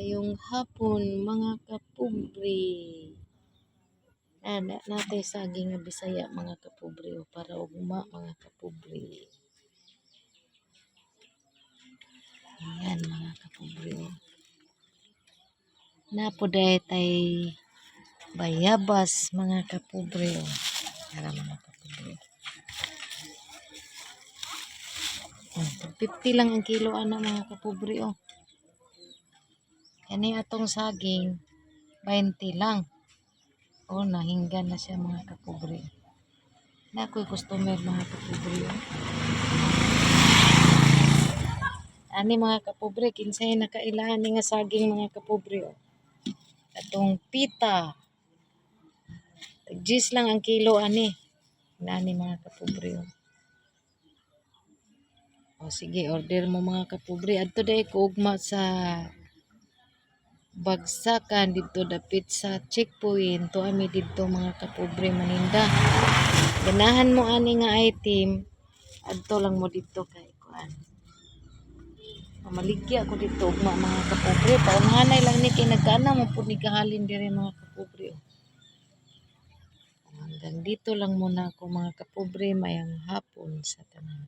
Ngayong hapon, mga kapobre. Natay saging nga Bisaya, mga kapobre, o para ugma, mga kapobre. Ayan, mga kapobre. Napoday tay bayabas, mga kapobre. Para mga kapobre. 50 lang ang kilo, mga kapobre. Kani atong saging, 20 lang. Nahinggan na siya, mga kapobre. Na ako'y customer, mga kapobre. Ani, mga kapobre, kinsay nakailahan ni nga saging, mga kapobre. Atong pita. Tag-10 lang ang kilo, ani. Nani, mga kapobre. Sige, order mo, mga kapobre. Adto day ko ugma sa Bagsakan dito dapit sa checkpoint. To ami dito, mga kapobre, maninda. Ganahan mo ani nga item, adto lang mo dito kay kuan. Maligya ako dito ugma, mga kapobre. Paunhanay lang ni kay nagkana mo pud ni kahalin diri, mga kapobre. Hanggang dito lang muna ako, mga kapobre. Mayang hapon sa tanan.